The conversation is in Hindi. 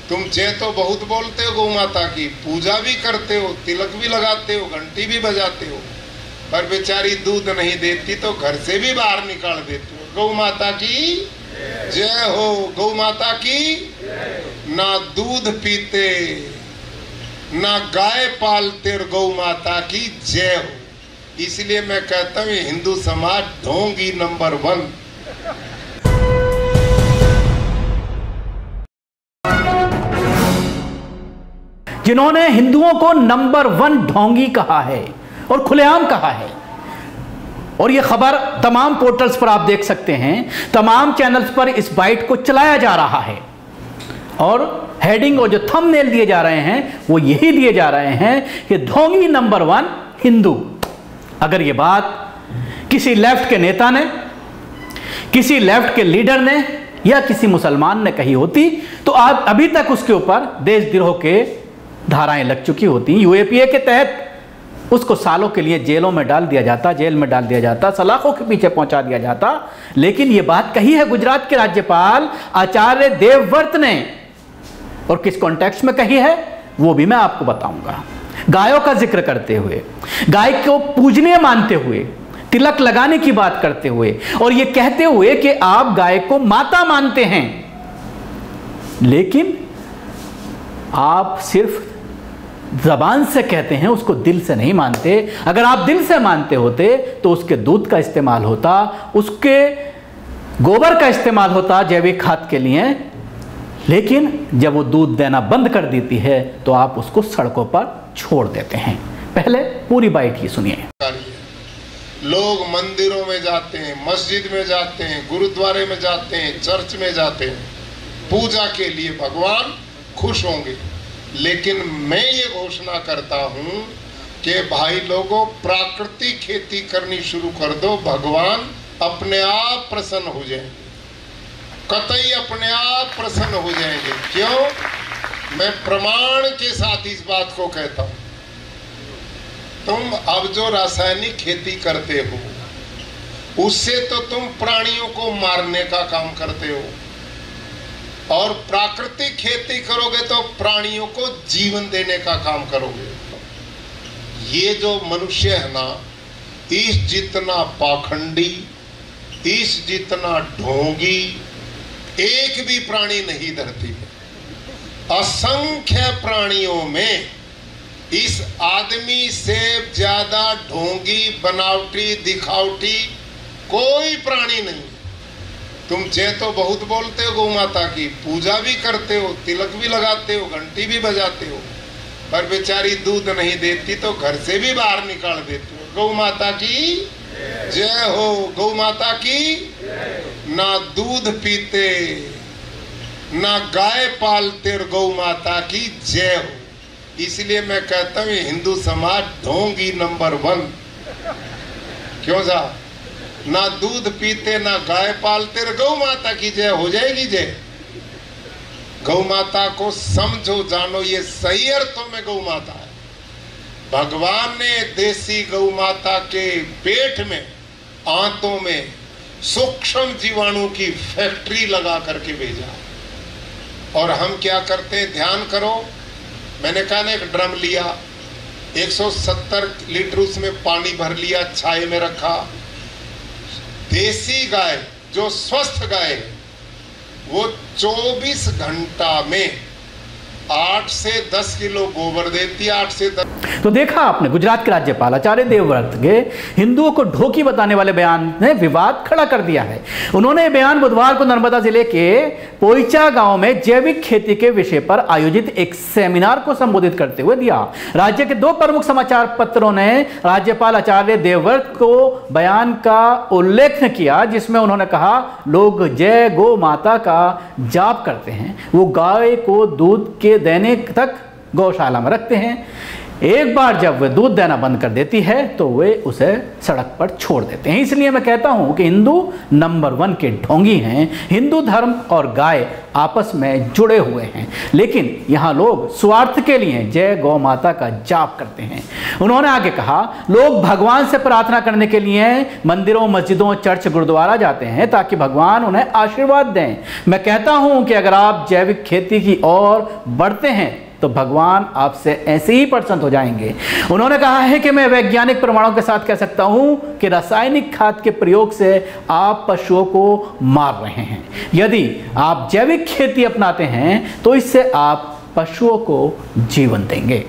तुम जय तो बहुत बोलते हो गौ माता की, पूजा भी करते हो, तिलक भी लगाते हो, घंटी भी बजाते हो, पर बेचारी दूध नहीं देती तो घर से भी बाहर निकाल देते हो। गौ माता की जय हो, गौ माता की। ना दूध पीते ना गाय पालते और गौ माता की जय हो। इसलिए मैं कहता हूँ हिंदू समाज ढोंगी नंबर 1। जिन्होंने हिंदुओं को नंबर 1 ढोंगी कहा है और खुलेआम कहा है, और यह खबर तमाम पोर्टल्स पर आप देख सकते हैं, तमाम चैनल्स पर इस बाइट को चलाया जा रहा है, और हेडिंग और जो थंबनेल दिए जा रहे हैं वो यही दिए जा रहे हैं कि ढोंगी नंबर 1 हिंदू। अगर ये बात किसी लेफ्ट के नेता ने, किसी लेफ्ट के लीडर ने या किसी मुसलमान ने कही होती तो आज अभी तक उसके ऊपर देशद्रोह के धाराएं लग चुकी होती। यूएपीए के तहत उसको सालों के लिए जेलों में डाल दिया जाता, जेल में डाल दिया जाता, सलाखों के पीछे पहुंचा दिया जाता। लेकिन यह बात कही है गुजरात के राज्यपाल आचार्य देवव्रत ने, और किस कॉन्टेक्स्ट में कही है वो भी मैं आपको बताऊंगा। गायों का जिक्र करते हुए, गाय को पूजनीय मानते हुए, तिलक लगाने की बात करते हुए, और यह कहते हुए कि आप गाय को माता मानते हैं, लेकिन आप सिर्फ जबान से कहते हैं, उसको दिल से नहीं मानते। अगर आप दिल से मानते होते तो उसके दूध का इस्तेमाल होता, उसके गोबर का इस्तेमाल होता जैविक खाद के लिए। लेकिन जब वो दूध देना बंद कर देती है तो आप उसको सड़कों पर छोड़ देते हैं। पहले पूरी बाइट ही सुनिए। लोग मंदिरों में जाते हैं, मस्जिद में जाते हैं, गुरुद्वारे में जाते हैं, चर्च में जाते हैं पूजा के लिए, भगवान खुश होंगे। लेकिन मैं ये घोषणा करता हूं कि भाई लोगों, प्राकृतिक खेती करनी शुरू कर दो, भगवान अपने आप प्रसन्न हो जाएंगे, कतई अपने आप प्रसन्न हो जाएंगे। क्यों? मैं प्रमाण के साथ इस बात को कहता हूं। तुम अब जो रासायनिक खेती करते हो उससे तो तुम प्राणियों को मारने का काम करते हो, और प्राकृतिक खेती करोगे तो प्राणियों को जीवन देने का काम करोगे। ये जो मनुष्य है ना, इस जितना पाखंडी, इस जितना ढोंगी एक भी प्राणी नहीं धरती में। असंख्य प्राणियों में इस आदमी से ज्यादा ढोंगी, बनावटी, दिखावटी कोई प्राणी नहीं। तुम जय तो बहुत बोलते हो गौ माता की, पूजा भी करते हो, तिलक भी लगाते हो, घंटी भी बजाते हो, पर बेचारी दूध नहीं देती तो घर से भी बाहर निकाल देते हो। गौ माता की जय हो, गौ माता की। ना दूध पीते ना गाय पालते और गौ माता की जय हो। इसलिए मैं कहता हूँ हिंदू समाज ढोंगी नंबर 1। क्यों साहब? ना दूध पीते ना गाय पालते, गौ माता की जय हो जाएगी जय। गौ माता को समझो, जानो, ये सही अर्थों में गौ माता है। भगवान ने देसी गौ माता के पेट में, आंतों में सूक्ष्म जीवाणु की फैक्ट्री लगा करके भेजा। और हम क्या करते हैं? ध्यान करो, मैंने कहा ना, एक ड्रम लिया, 170 लीटर उसमें पानी भर लिया, छाये में रखा। देसी गाय जो स्वस्थ गाय है वो 24 घंटा में 8 से 10 किलो गोबर देती है। 8 से 10। तो देखा आपने, गुजरात के राज्यपाल आचार्य देवव्रत के हिंदुओं को ढोंगी बताने वाले बयान ने विवाद खड़ा कर दिया है। उन्होंने बयान बुधवार को नर्मदा जिले के पोइचा गांव में जैविक खेती के विषय पर आयोजित एक सेमिनार को संबोधित करते हुए दिया। राज्य के 2 प्रमुख समाचार पत्रों ने राज्यपाल आचार्य देवव्रत को बयान का उल्लेख किया, जिसमें उन्होंने कहा लोग जय गौ माता का जाप करते हैं, वो गाय को दूध के देने तक गौशाला में रखते हैं। एक बार जब वे दूध देना बंद कर देती है तो वे उसे सड़क पर छोड़ देते हैं। इसलिए मैं कहता हूं कि हिंदू नंबर 1 के ढोंगी हैं। हिंदू धर्म और गाय आपस में जुड़े हुए हैं, लेकिन यहां लोग स्वार्थ के लिए जय गौ माता का जाप करते हैं। उन्होंने आगे कहा, लोग भगवान से प्रार्थना करने के लिए मंदिरों, मस्जिदों, चर्च, गुरुद्वारा जाते हैं ताकि भगवान उन्हें आशीर्वाद दें। मैं कहता हूं कि अगर आप जैविक खेती की ओर बढ़ते हैं तो भगवान आपसे ऐसे ही प्रसन्न हो जाएंगे। उन्होंने कहा है कि मैं वैज्ञानिक प्रमाणों के साथ कह सकता हूं कि रासायनिक खाद के प्रयोग से आप पशुओं को मार रहे हैं। यदि आप जैविक खेती अपनाते हैं तो इससे आप पशुओं को जीवन देंगे।